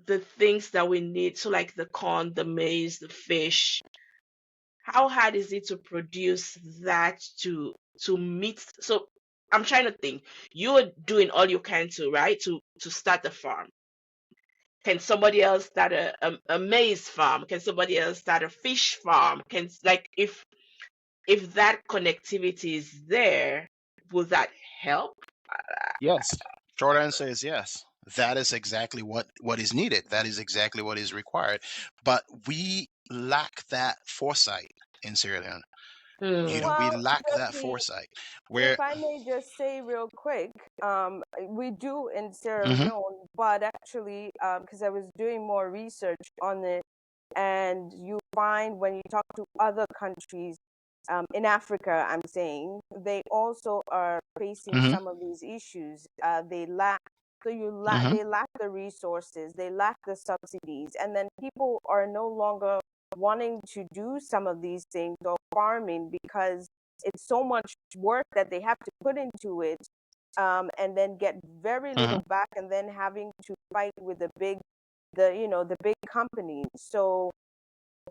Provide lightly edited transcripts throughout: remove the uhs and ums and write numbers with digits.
the things that we need, so like the corn, the maize, the fish, how hard is it to produce that to meet? So I'm trying to think. You're doing all you can to, right, to start the farm. Can somebody else start a maize farm? Can somebody else start a fish farm? Can, like, if that connectivity is there, will that help? Yes. Short answer is yes. That is exactly what is needed. That is exactly what is required. But we lack that foresight in Sierra Leone. Hmm. We Well, lack that Josie, foresight. if Where I may just say real quick, we do in Sierra Mhm, Leone, but actually, because I was doing more research on it, and you find when you talk to other countries, in Africa, I'm saying, they also are facing mhm, some of these issues. They lack, mhm, they lack the resources, they lack the subsidies, and then people are no longer wanting to do some of these things or farming because it's so much work that they have to put into it, and then get very mhm. little back, and then having to fight with the big companies. So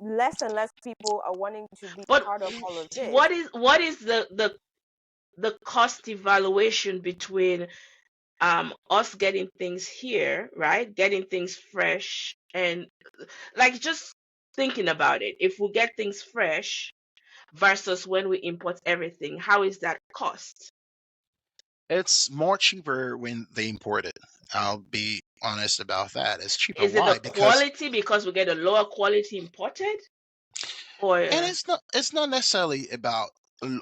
less and less people are wanting to be But part of all of this. what is the cost evaluation between us getting things here, right? Getting things fresh, and like, just thinking about it, if we get things fresh versus when we import everything, how is that cost? It's more cheaper when they import it. I'll be honest about that. It's cheaper. Is it the Why? Because quality because we get a lower quality imported, and or it's not necessarily about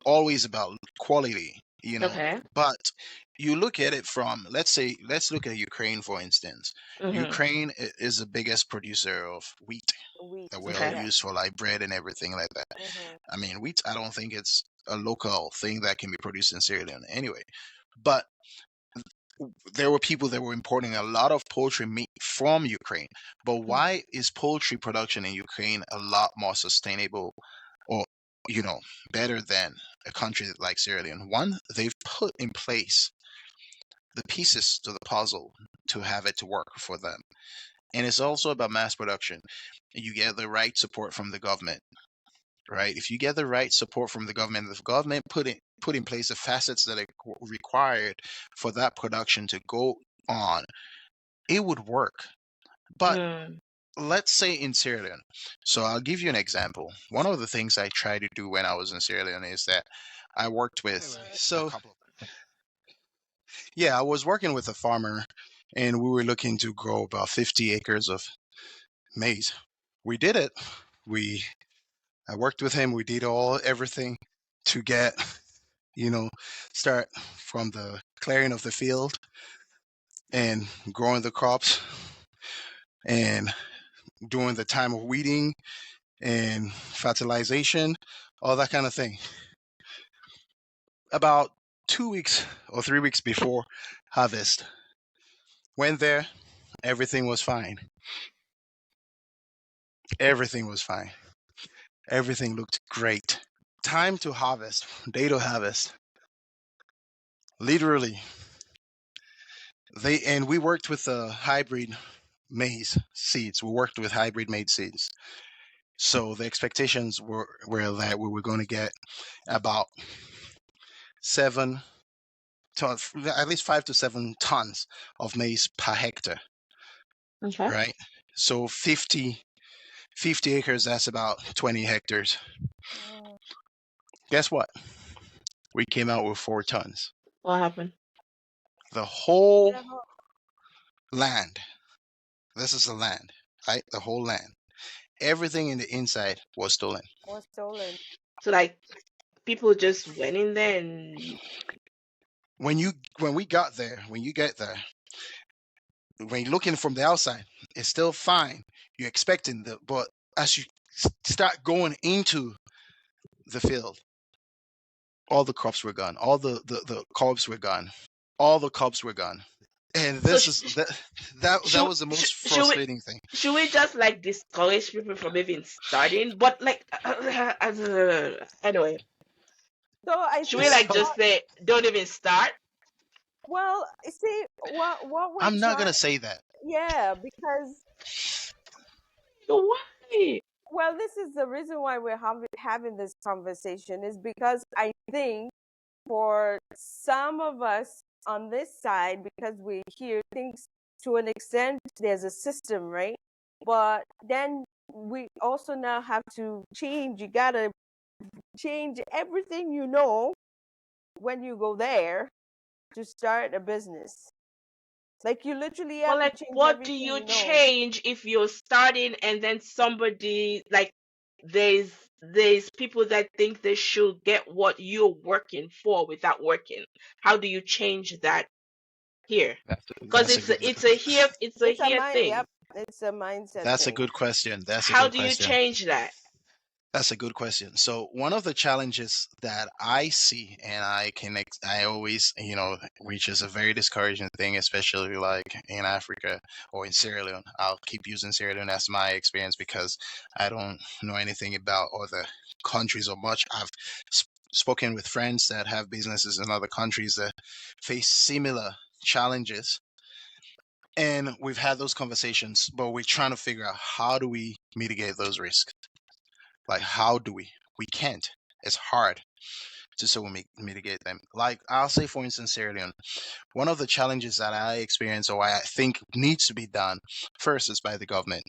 always about quality. okay? But you look at it from, let's look at Ukraine, for instance. Mm-hmm. Ukraine is the biggest producer of wheat Wheat, that we all Okay. yes. use for like bread and everything like that. Hmm. I mean, wheat, I don't think it's a local thing that can be produced in Sierra Leone anyway. But there were people that were importing a lot of poultry meat from Ukraine. But why is poultry production in Ukraine a lot more sustainable, or you know better than a country like Sierra Leone? One, they've put in place the pieces to the puzzle to have it to work for them. And it's also about mass production. You get the right support from the government, right? If you get the right support from the government, if the government put in place the facets that are required for that production to go on, it would work. But Mm. let's say in Sierra Leone. So I'll give you an example. One of the things I tried to do when I was in Sierra Leone is that I worked with a couple of yeah, I was working with a farmer, and we were looking to grow about 50 acres of maize. We did it. We I worked with him. We did everything to get, you know, start from the clearing of the field and growing the crops and doing the time of weeding and fertilization, all that kind of thing. About 2 weeks or 3 weeks before harvest, went there, everything was fine. Everything was fine. Everything looked great. Time to harvest, day to harvest. Literally, we worked with hybrid maize seeds. We worked with hybrid maize seeds. So the expectations were that we were going to get about 7 tons, at least 5 to 7 tons of maize per hectare, Okay. right? So 50 acres, that's about 20 hectares. Mm. Guess what? We came out with 4 tons. What happened? The whole Never. land, this is the land, right? The whole land. Everything in the inside was stolen. Was stolen. So, like, people just went in there and When you when we got there, when you get there, when you're looking from the outside, it's still fine. You're expecting but as you start going into the field, all the crops were gone. All the cobs were gone. All the cobs were gone. And so this is that should was the most should we frustrating thing. should we just like discourage people from even starting? But like, anyway, So I should we think like So just say don't even start? well, see what we I'm not try. gonna say that. Yeah, because Why? Well, this is the reason why we're having this conversation, is because I think for some of us on this side, because we hear things to an extent, there's a system, right? But then we also now have to change. You got to change everything you know when you go there to start a business. Like you literally But have to like, change what do everything you you know. change if you're starting and then somebody like there's people that think they should get what you're working for without working? How do you change that here? Because That's a good it's a It's a here mind. thing. Yep, it's a mindset that's a thing. good question. That's a How good do you question. change that? That's a good question. So one of the challenges that I see, and I always, which is a very discouraging thing, especially like in Africa or in Sierra Leone. I'll keep using Sierra Leone as my experience because I don't know anything about other countries or much. I've spoken with friends that have businesses in other countries that face similar challenges, and we've had those conversations, but we're trying to figure out how do we mitigate those risks. Like, how do we? We can't. It's hard to so we mitigate them. Like, I'll say, for instance, Sierra Leone, one of the challenges that I experience or I think needs to be done first is by the government.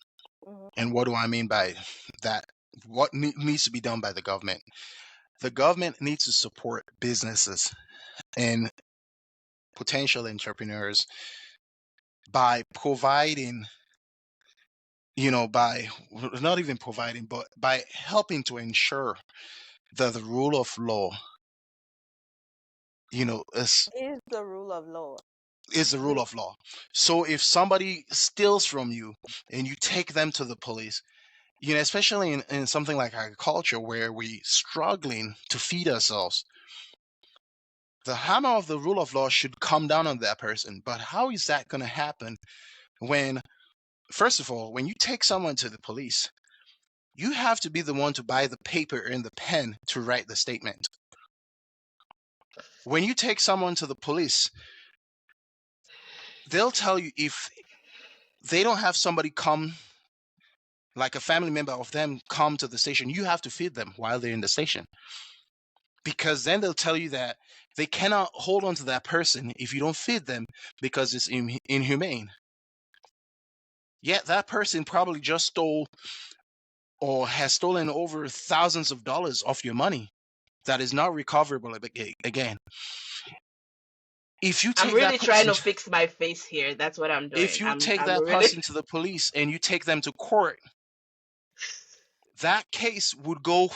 Mhm. And what do I mean by that? What needs to be done by the government? The government needs to support businesses and potential entrepreneurs by providing, by not even providing, but by helping to ensure that the rule of law, is Is the rule of law. the rule Which of law. So if somebody steals from you and you take them to the police, especially in something like agriculture where we struggling to feed ourselves, the hammer of the rule of law should come down on that person. But how is that going to happen when, first of all, when you take someone to the police, you have to be the one to buy the paper and the pen to write the statement. When you take someone to the police, they'll tell you if they don't have somebody come, like a family member of them, come to the station, you have to feed them while they're in the station. Because then they'll tell you that they cannot hold on to that person if you don't feed them because it's inhumane. Yet that person probably just stole or has stolen over thousands of dollars of your money that is not recoverable again. If you I'm take that really trying person, to fix my face here. That's what I'm if doing. you take I'm that really person to the police and you take them to court, that case would go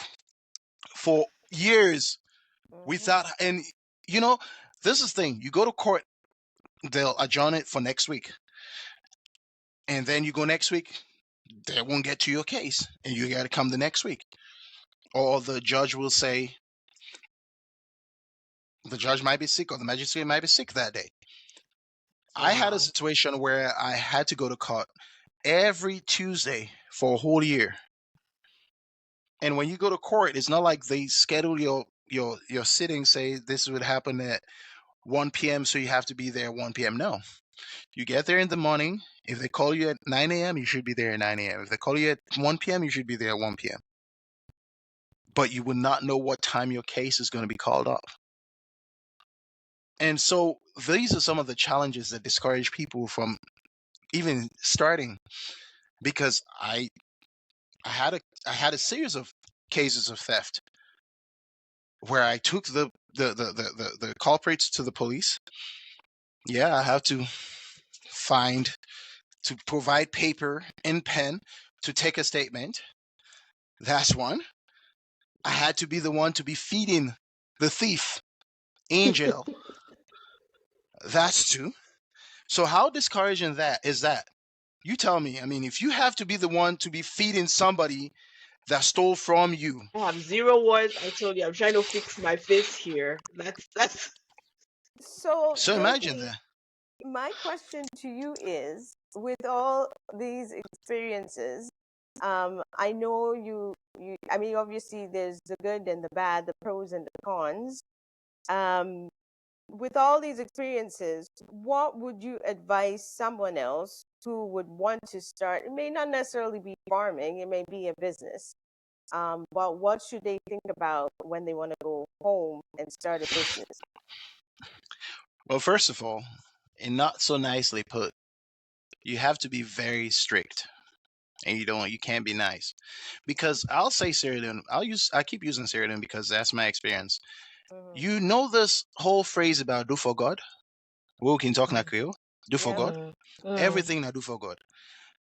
for years mhm. without. And you know this is the thing, you go to court, they'll adjourn it for next week, and then you go next week, they won't get to your case and you got to come the next week, or the judge will say, the judge might be sick or the magistrate might be sick that day. I had a wow. situation where I had to go to court every Tuesday for a whole year. And when you go to court, it's not like they schedule your sitting, say this would happen at 1 p.m., so you have to be there at 1 p.m. No. You get there in the morning. If they call you at 9 a.m., you should be there at 9 a.m. If they call you at 1 p.m., you should be there at 1 p.m. But you would not know what time your case is going to be called up. And so these are some of the challenges that discourage people from even starting, because I had a series of cases of theft where I took the culprits to the police. Yeah, I have to find to provide paper and pen to take a statement. That's one. I had to be the one to be feeding the thief in jail. That's two. So how discouraging that is that? You tell me. I mean, if you have to be the one to be feeding somebody that stole from you. I have zero words. I told you I'm trying to fix my face here. That's So, So imagine Josie, that. my question to you is, with all these experiences, I know I mean, obviously there's the good and the bad, the pros and the cons. Um, with all these experiences, what would you advise someone else who would want to start? It may not necessarily be farming, it may be a business. But what should they think about when they want to go home and start a business? Well, first of all, and not so nicely put, you have to be very strict, and you can't be nice, because I'll say Sierra Leone. I keep using Sierra Leone because that's my experience. Mm-hmm. You know this whole phrase about do for God. We can talk na Creole. Do for Yeah. God. Mm. Everything na do for God.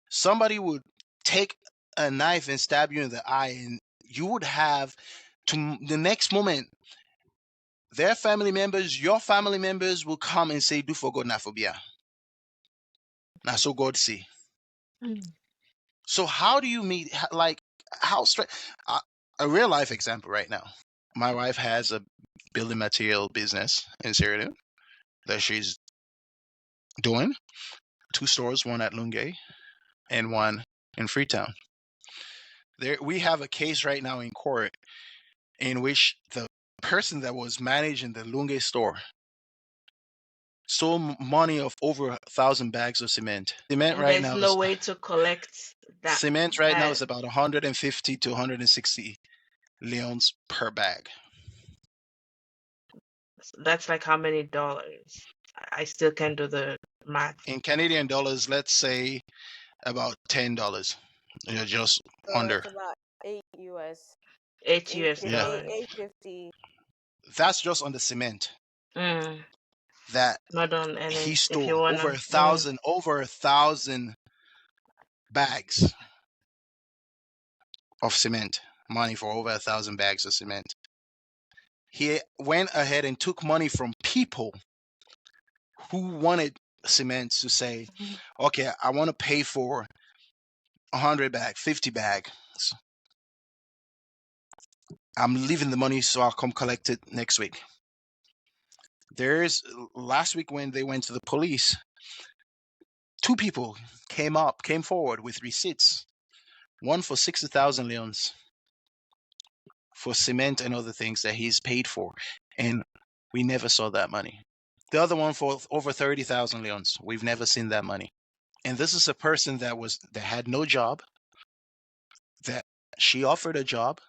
Somebody would take a knife and stab you in the eye, and you would have to the next moment their family members, your family members will come and say, do for God, not for Bia. Now, so God see. Mm. So, how do you meet, like, how straight? A real life example right now. My wife has a building material business in Sierra Leone that she's doing. Two stores, one at Lungay and one in Freetown. There, we have a case right now in court in which the person that was managing the Lungay store stole money of over 1,000 bags of cement. Cement And right there's now no is way to collect that. cement right now That is about 150 to 160 leons per bag. that's like how many dollars? I still can't do the math. In Canadian dollars, let's say about $10. Just So under. it's about 8 US, Eight eight US Yeah, dollars. 850. that's just on the cement Mm. that Not on he any. If you stole wanna. over a thousand bags of cement. Money for over 1,000 bags of cement. He went ahead and took money from people who wanted cement to say, Mhm. okay, I want to pay for 100 bag, 50 bag. I'm leaving the money so I'll come collect it next week. There's last week when they went to the police, two people came forward with receipts. One for 60,000 leons for cement and other things that he's paid for, and we never saw that money. The other one for over 30,000 leons. We've never seen that money. And this is a person that had no job, that she offered a job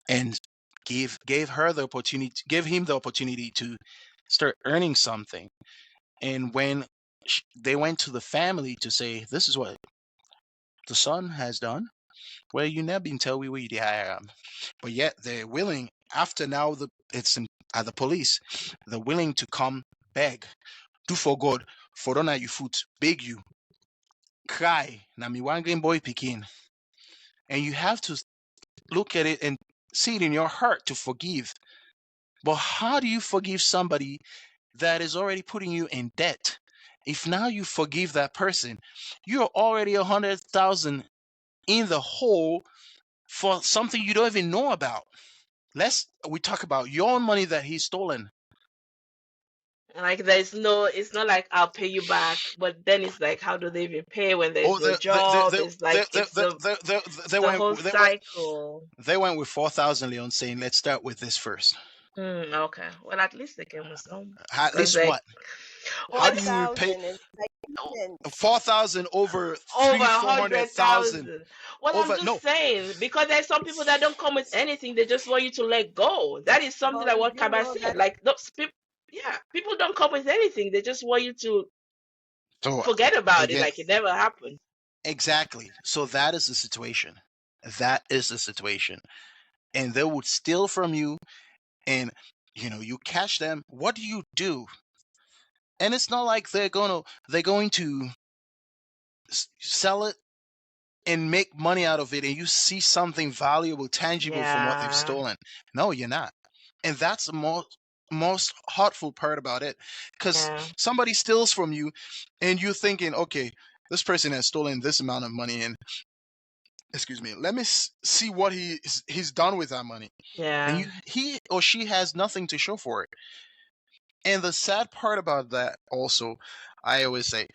and gave her the opportunity, gave him the opportunity to start earning something. And when they went to the family to say, this is what the son has done, well, you never been tell we where the hire am. But yet they're willing, after now it's at the police, they're willing to come beg, do for God, for don't you foot, beg you, cry, na me one game boy picking. And you have to look at it and see it in your heart to forgive. But how do you forgive somebody that is already putting you in debt? If now you forgive that person, you're already 100,000 in the hole for something you don't even know about. We talk about your own money that he's stolen. Like there's no, it's not like I'll pay you back, but then it's like how do they even pay when there's Oh, no job? It's like it's the whole cycle. they went with 4,000 Leon, saying, "Let's start with this first." Okay. Well, at least they came with some. At Cause least like what? How do what? you repay 4,000 is like Oh, cents. 4,000 over over three, a 400,000 100,000. Well, I'm over? just No. saying because there's some people that don't come with anything. They just want you to let go. That is something But like we what do Kaba know said. that. Like those people, yeah, people don't come with anything. They just want you to So forget about it, again, like it never happened. exactly. So that is the situation. That is the situation. And they would steal from you, and you catch them. What do you do? And it's not like they're going to sell it and make money out of it, and you see something valuable, tangible from what they've Yeah, stolen. No, you're not. And that's the most hurtful part about it, because yeah, somebody steals from you and you're thinking, okay, this person has stolen this amount of money, and excuse me, let me see what he's done with that money. And yeah. he or she has nothing to show for it. And the sad part about that also, I always say,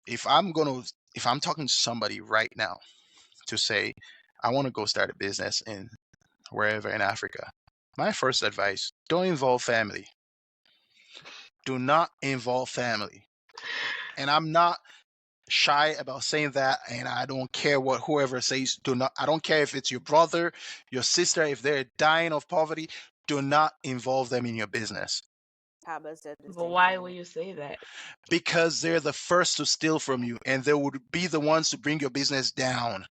if I'm talking to somebody right now to say, I want to go start a business in wherever in Africa, my first advice, don't involve family. do not involve family. And I'm not shy about saying that, and I don't care what whoever says. Do not. I don't care if it's your brother, your sister, if they're dying of poverty. Do not involve them in your business Haba said the But same why thing. will you say that? because they're the first to steal from you, and they would be the ones to bring your business down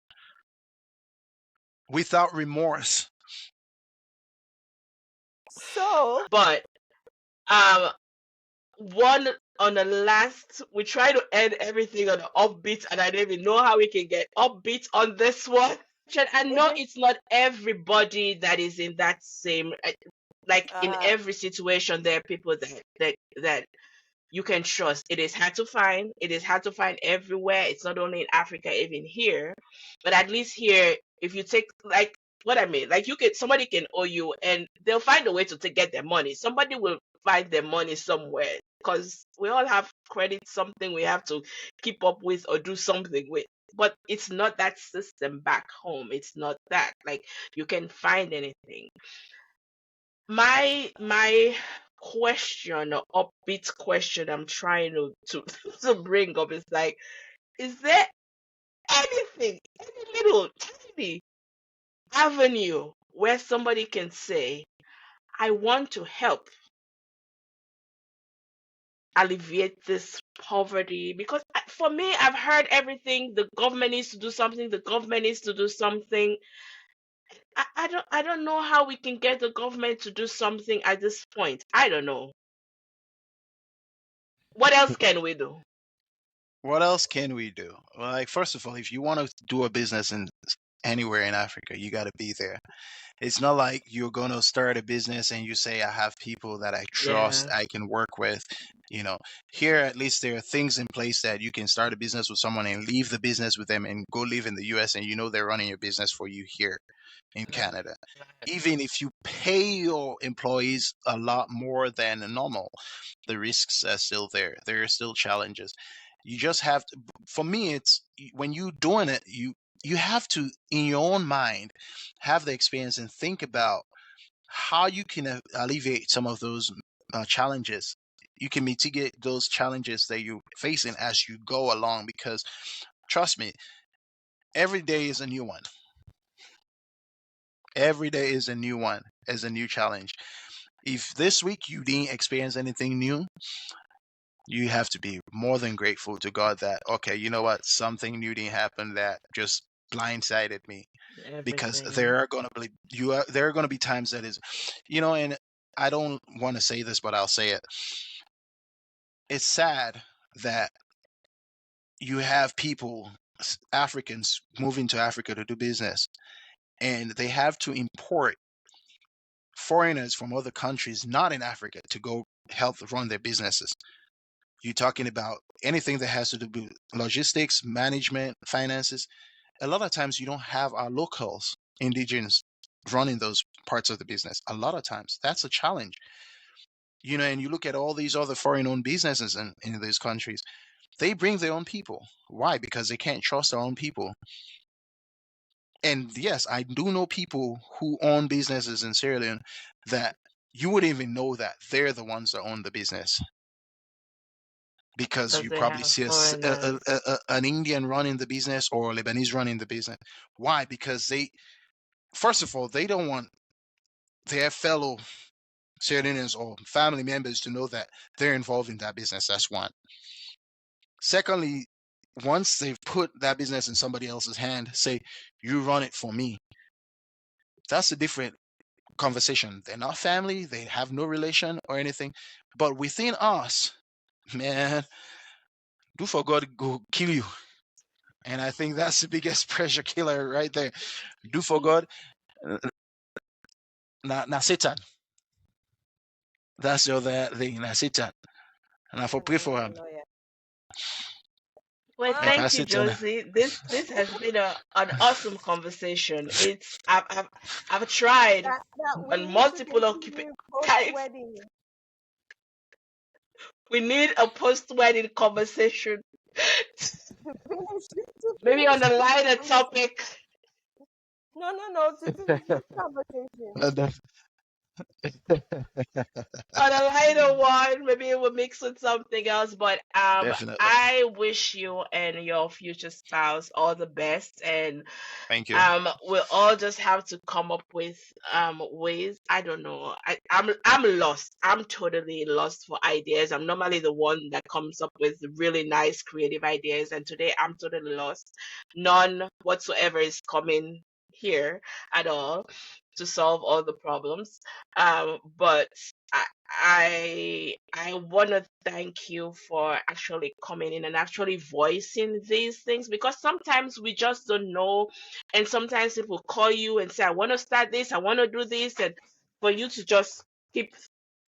without remorse. So But um, one on the last, we try to end everything on the upbeat, and I don't even know how we can get upbeat on this one. I it know just it's not everybody that is in that same, like in every situation, there are people that you can trust. It is hard to find. It is hard to find everywhere. It's not only in Africa, even here. But at least here, if you take like what I mean, like somebody can owe you and they'll find a way to get their money. Somebody will find their money somewhere because we all have credit, something we have to keep up with or do something with. But it's not that system back home. It's not that. Like you can find anything. My question or upbeat question I'm trying to to bring up is like, is there anything, any little tiny avenue where somebody can say, I want to help alleviate this poverty? Because for me, I've heard everything. The government needs to do something. The government needs to do something. I don't know how we can get the government to do something at this point. I don't know. What else can we do? What else can we do? Well, like first of all, if you want to do a business in anywhere in Africa, you got to be there. It's not like you're going to start a business and you say, I have people that I trust, Yeah. I can work with. You know, here at least there are things in place that you can start a business with someone and leave the business with them and go live in the US, and you know they're running your business for you here in Canada. Even if you pay your employees a lot more than normal, the risks are still there. There are still challenges. You just have to, for me, it's when you're doing it, you have to, in your own mind, have the experience and think about how you can alleviate some of those challenges. You can mitigate those challenges that you're facing as you go along, because trust me, every day is a new one. Every day is a new one, is a new challenge. If this week you didn't experience anything new, you have to be more than grateful to God that, okay, you know what, something new didn't happen that just blindsided me. Because Everything. there are going to be there are going to be times that is, and I don't want to say this, but I'll say it. It's sad that you have people, Africans, moving to Africa to do business, and they have to import foreigners from other countries not in Africa to go help run their businesses. You're talking about anything that has to do with logistics, management, finances. A lot of times you don't have our locals, indigenous, running those parts of the business. A lot of times that's a challenge. And you look at all these other foreign-owned businesses in these countries, they bring their own people. Why? Because they can't trust their own people. And yes, I do know people who own businesses in Sierra Leone that you wouldn't even know that they're the ones that own the business, because Because you they probably have see foreigners. an Indian running the business or a Lebanese running the business. Why? Because they, first of all, they don't want their fellow Syrians or family members to know that they're involved in that business. That's one. Secondly, once they've put that business in somebody else's hand, say, you run it for me. That's a different conversation. They're not family, they have no relation or anything. But within us, man, do for God go kill you. And I think that's the biggest pressure killer right there. Do for God, na Satan. That's the other thing, na Satan. And I for pray for him. Well, And thank pass you, it on. Josie. This has been an awesome conversation. I've tried that we on need to multiple continue post times. wedding. We need a post-wedding conversation. To Maybe finish on a this lighter conversation. topic. No, to finish this conversation. On a lighter one, maybe we'll mix with something else. But Definitely. I wish you and your future spouse all the best, and Thank you. we'll all just have to come up with ways. I don't know. I'm lost. I'm totally lost for ideas. I'm normally the one that comes up with really nice creative ideas, and today I'm totally lost. None whatsoever is coming here at all to solve all the problems. But I I want to thank you for actually coming in and actually voicing these things, because sometimes we just don't know, and sometimes people call you and say, I want to start this, I want to do this, and for you to just keep,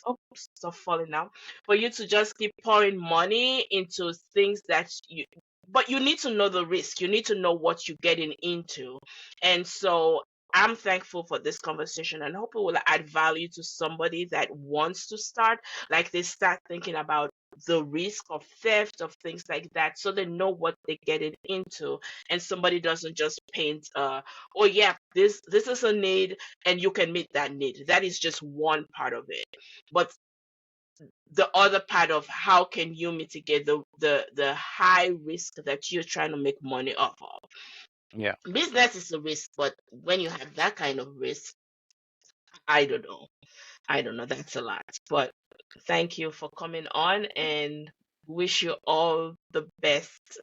oh, stop falling now, for you to just keep pouring money into things that you, but you need to know the risk, you need to know what you're getting into. And so I'm thankful for this conversation, and hope it will add value to somebody that wants to start, like they start thinking about the risk of theft, of things like that, so they know what they're getting into, and somebody doesn't just paint oh yeah, this is a need and you can meet that need. That is just one part of it. But the other part of how can you mitigate the high risk that you're trying to make money off of. Yeah. Business is a risk, but when you have that kind of risk, I don't know. I don't know. That's a lot. But thank you for coming on, and wish you all the best